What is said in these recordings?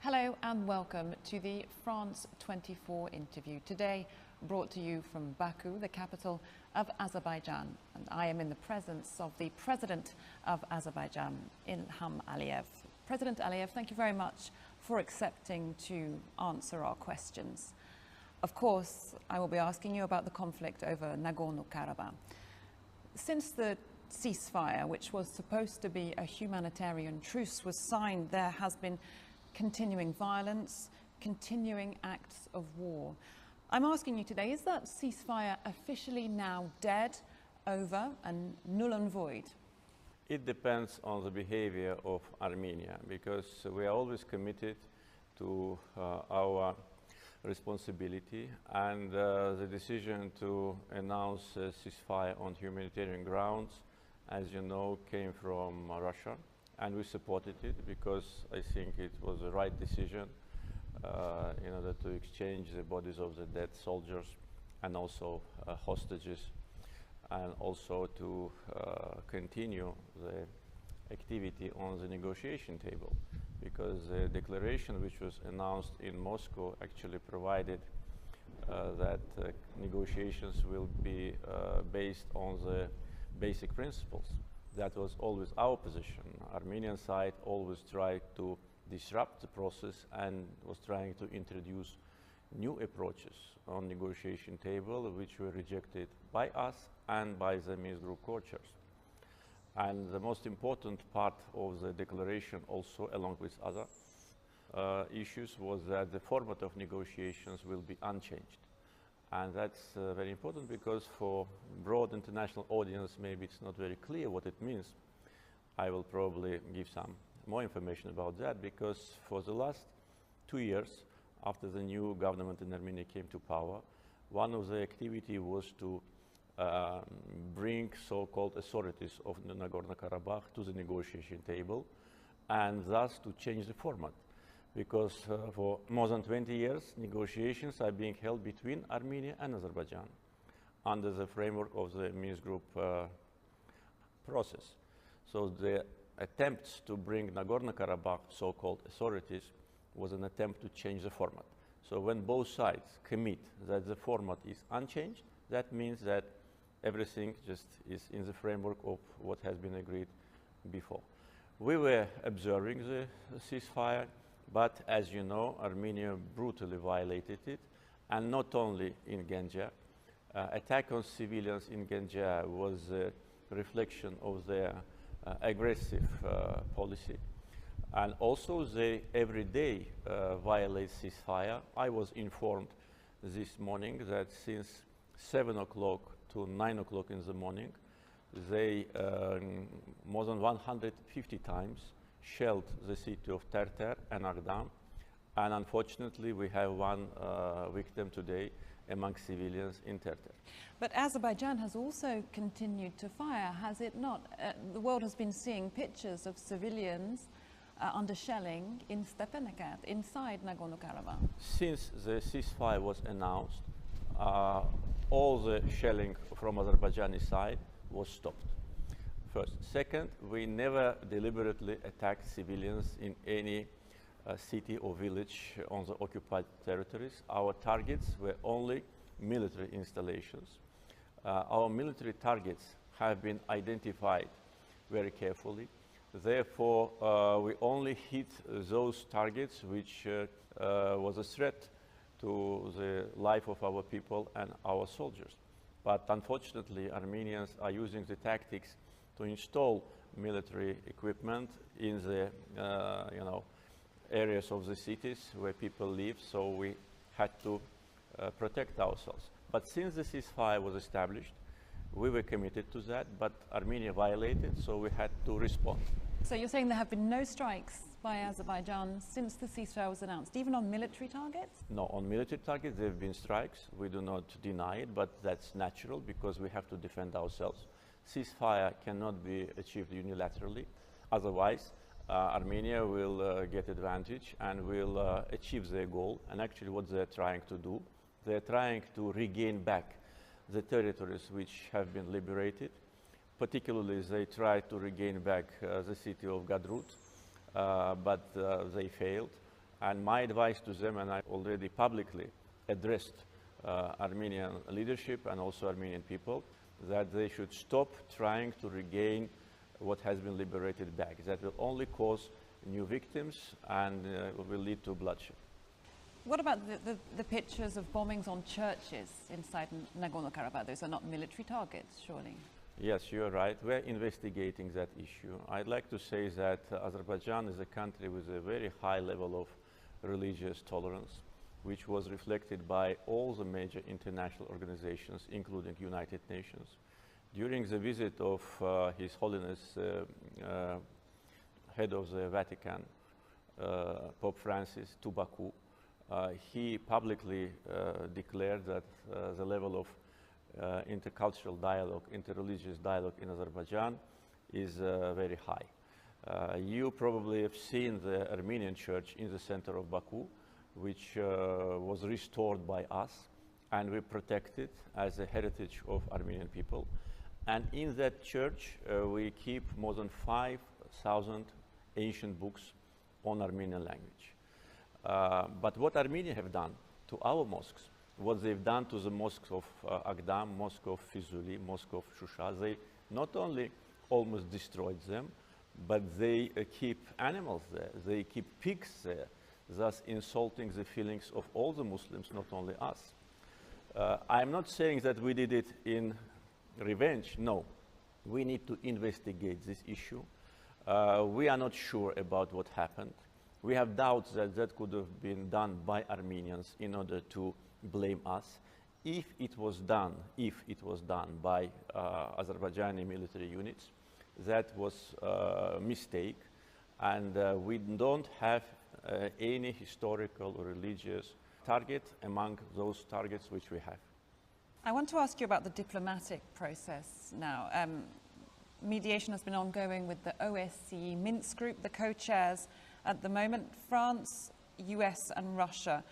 Hello and welcome to the France 24 interview. Today brought to you from Baku, the capital of Azerbaijan. And I am in the presence of the President of Azerbaijan, İlham Əliyev. President Əliyev, thank you very much for accepting to answer our questions. Of course, I will be asking you about the conflict over Nagorno-Karabakh. Since the ceasefire, which was supposed to be a humanitarian truce, was signed, there has been continuing violence, continuing acts of war. I'm asking you today, is that ceasefire officially now dead, over and null and void? It depends on the behavior of Armenia, because we are always committed to our responsibility, and the decision to announce a ceasefire on humanitarian grounds, as you know, came from Russia, and we supported it because I think it was the right decision in order to exchange the bodies of the dead soldiers and also hostages, and also to continue the activity on the negotiation table, because the declaration which was announced in Moscow actually provided that negotiations will be based on the basic principles. That was always our position. Armenian side always tried to disrupt the process and was trying to introduce new approaches on negotiation table, which were rejected by us and by the Minsk group co-chairs. And the most important part of the declaration, also along with other issues, was that the format of negotiations will be unchanged. And that's very important because for broad international audience, maybe it's not very clear what it means. I will probably give some more information about that, because for the last 2 years, after the new government in Armenia came to power, one of the activity was to bring so-called authorities of Nagorno-Karabakh to the negotiation table, and thus to change the format. Because for more than 20 years, negotiations are being held between Armenia and Azerbaijan under the framework of the Minsk group process. So the attempts to bring Nagorno-Karabakh so-called authorities was an attempt to change the format. So when both sides commit that the format is unchanged, that means that everything just is in the framework of what has been agreed before. We were observing the ceasefire, but as you know, Armenia brutally violated it, and not only in Ganja. Attack on civilians in Ganja was a reflection of their aggressive policy, and also they every day violate ceasefire. I was informed this morning that since 7 o'clock to 9 o'clock in the morning, they more than 150 times shelled the city of Terter and Agdam, and unfortunately we have one victim today among civilians in Terter. But Azerbaijan has also continued to fire, has it not? The world has been seeing pictures of civilians under shelling in Stepanakert, inside Nagorno-Karabakh. Since the ceasefire was announced, all the shelling from Azerbaijani side was stopped. First. Second, we never deliberately attacked civilians in any city or village on the occupied territories. Our targets were only military installations. Our military targets have been identified very carefully. Therefore, we only hit those targets which was a threat to the life of our people and our soldiers. But unfortunately, Armenians are using the tactics to install military equipment in the areas of the cities where people live, so we had to protect ourselves. But since the ceasefire was established, we were committed to that, but Armenia violated, so we had to respond. So you're saying there have been no strikes by Azerbaijan since the ceasefire was announced, even on military targets? No, on military targets there have been strikes. We do not deny it, but that's natural because we have to defend ourselves. Ceasefire cannot be achieved unilaterally, otherwise Armenia will get advantage and will achieve their goal. And actually what they're trying to do, they're trying to regain back the territories which have been liberated. Particularly they tried to regain back the city of Gadrut, but they failed. And my advice to them, and I already publicly addressed Armenian leadership and also Armenian people, that they should stop trying to regain what has been liberated back. That will only cause new victims and will lead to bloodshed. What about the pictures of bombings on churches inside Nagorno-Karabakh? Those are not military targets, surely? Yes, you're right. We're investigating that issue. I'd like to say that Azerbaijan is a country with a very high level of religious tolerance, which was reflected by all the major international organizations, including United Nations. During the visit of His Holiness, head of the Vatican, Pope Francis, to Baku, he publicly declared that the level of intercultural dialogue, interreligious dialogue in Azerbaijan is very high. You probably have seen the Armenian church in the center of Baku, which was restored by us, and we protect it as a heritage of Armenian people. And in that church, we keep more than 5,000 ancient books on Armenian language. But what Armenia have done to our mosques, what they've done to the mosques of Agdam, mosque of Fizuli, mosque of Shusha, they not only almost destroyed them, but they keep animals there, they keep pigs there, thus insulting the feelings of all the Muslims, not only us. I'm not saying that we did it in revenge, no. We need to investigate this issue. We are not sure about what happened. We have doubts that that could have been done by Armenians in order to blame us. If it was done by Azerbaijani military units, that was a mistake, and we don't have any historical or religious target among those targets which we have. I want to ask you about the diplomatic process now. Mediation has been ongoing with the OSCE Minsk group, the co-chairs at the moment, France, US and Russia.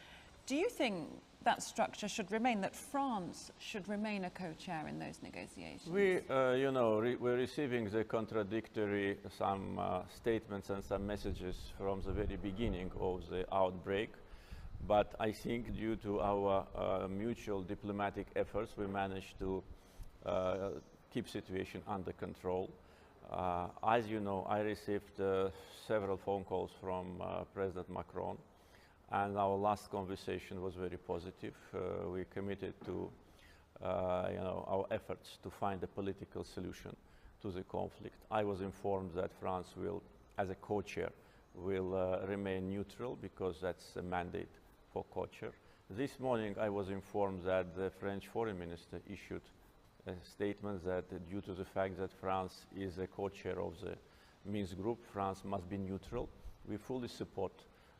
Do you think that structure should remain, that France should remain a co-chair in those negotiations? We're receiving the contradictory statements and some messages from the very beginning of the outbreak. But I think due to our mutual diplomatic efforts, we managed to keep situation under control. As you know, I received several phone calls from President Macron, and our last conversation was very positive. We committed to our efforts to find a political solution to the conflict. I was informed that France will, as a co-chair, will remain neutral because that's a mandate for co-chair. This morning I was informed that the French foreign minister issued a statement that due to the fact that France is a co-chair of the Minsk group, France must be neutral. We fully support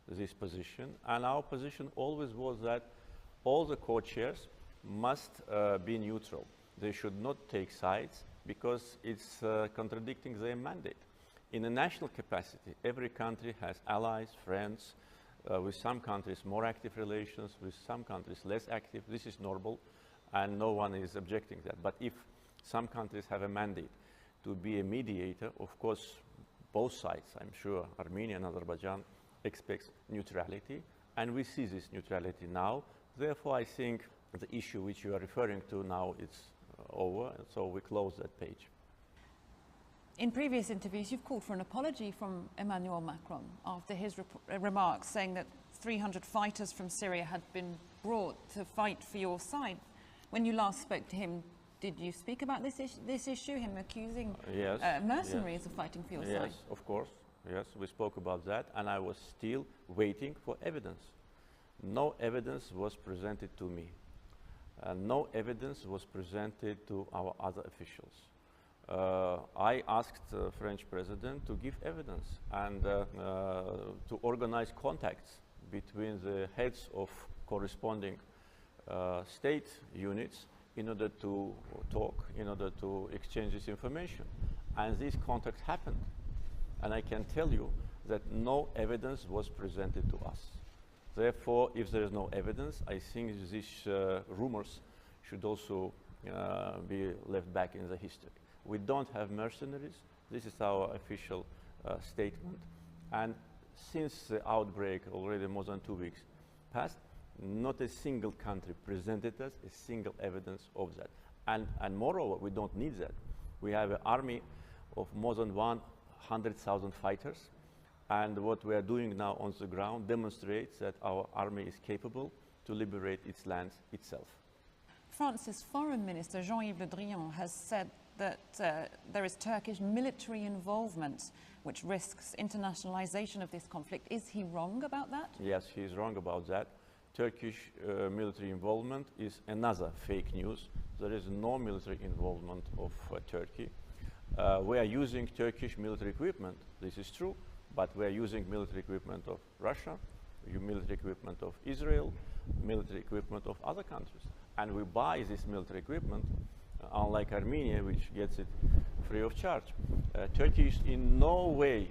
this position, and our position always was that all the co-chairs must be neutral. They should not take sides because it's contradicting their mandate. In a national capacity, every country has allies, friends, with some countries more active relations, with some countries less active. This is normal, and no one is objecting that. But if some countries have a mandate to be a mediator, of course, both sides, I'm sure Armenia and Azerbaijan, expects neutrality, and we see this neutrality now. Therefore, I think the issue which you are referring to now is over, and so we close that page. In previous interviews, you've called for an apology from Emmanuel Macron after his remarks saying that 300 fighters from Syria had been brought to fight for your side. When you last spoke to him, did you speak about this issue, him accusing mercenaries of fighting for your side? Yes, of course. Yes, we spoke about that, and I was still waiting for evidence. No evidence was presented to me. No evidence was presented to our other officials. I asked the French president to give evidence and to organize contacts between the heads of corresponding state units in order to talk, in order to exchange this information. And these contacts happened. And I can tell you that no evidence was presented to us. Therefore, if there is no evidence, I think these rumors should also be left back in the history. We don't have mercenaries. This is our official statement. And since the outbreak already more than 2 weeks passed, not a single country presented us a single evidence of that. And moreover, we don't need that. We have an army of more than 100,000 fighters, and what we are doing now on the ground demonstrates that our army is capable to liberate its lands itself. France's Foreign Minister Jean-Yves Le Drian has said that there is Turkish military involvement which risks internationalization of this conflict. Is he wrong about that? Yes, he is wrong about that. Turkish military involvement is another fake news. There is no military involvement of Turkey. We are using Turkish military equipment, this is true, but we are using military equipment of Russia, military equipment of Israel, military equipment of other countries. And we buy this military equipment, unlike Armenia, which gets it free of charge. Turkey is in no way,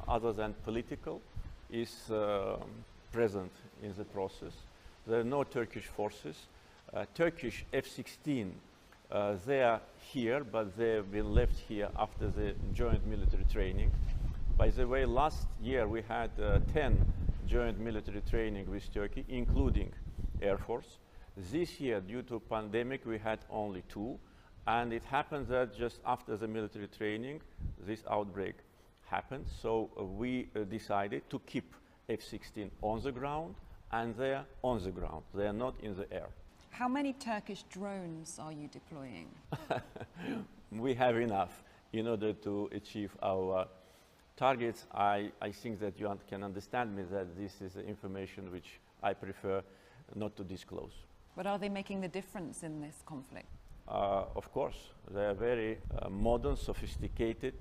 other than political, is present in the process. There are no Turkish forces. Turkish F-16, they are here, but they have been left here after the joint military training. By the way, last year we had 10 joint military training with Turkey, including Air Force. This year, due to pandemic, we had only 2, and it happened that just after the military training, this outbreak happened. So we decided to keep F-16 on the ground, and they are on the ground. They are not in the air. How many Turkish drones are you deploying? We have enough in order to achieve our targets. I think that you can understand me that this is information which I prefer not to disclose. But are they making the difference in this conflict? Of course, they are very modern, sophisticated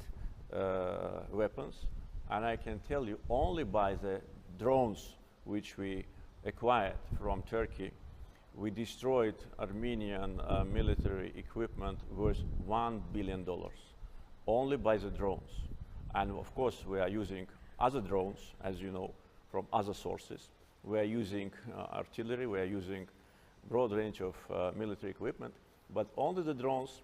weapons, and I can tell you only by the drones which we acquired from Turkey, we destroyed Armenian military equipment worth $1 billion, only by the drones. And of course, we are using other drones, as you know, from other sources. We are using artillery, we are using broad range of military equipment, but only the drones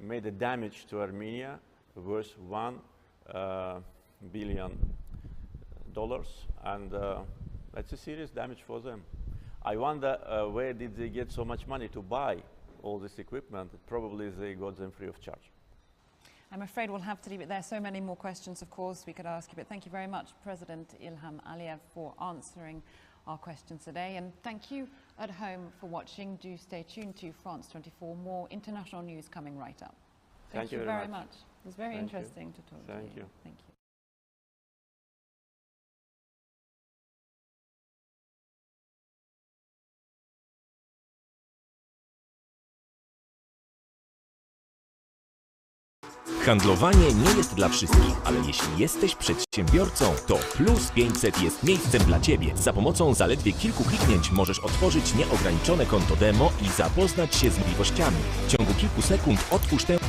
made a damage to Armenia worth $1 billion, and that's a serious damage for them. I wonder where did they get so much money to buy all this equipment? Probably they got them free of charge. I'm afraid we'll have to leave it there. So many more questions, of course, we could ask you, but thank you very much, President İlham Əliyev, for answering our questions today. And thank you at home for watching. Do stay tuned to France 24. More international news coming right up. Thank you very much. It was very interesting to talk to you. Thank you. Thank you. Handlowanie nie jest dla wszystkich, ale jeśli jesteś przedsiębiorcą, to Plus 500 jest miejscem dla Ciebie. Za pomocą zaledwie kilku kliknięć możesz otworzyć nieograniczone konto demo i zapoznać się z możliwościami. W ciągu kilku sekund otwórz tę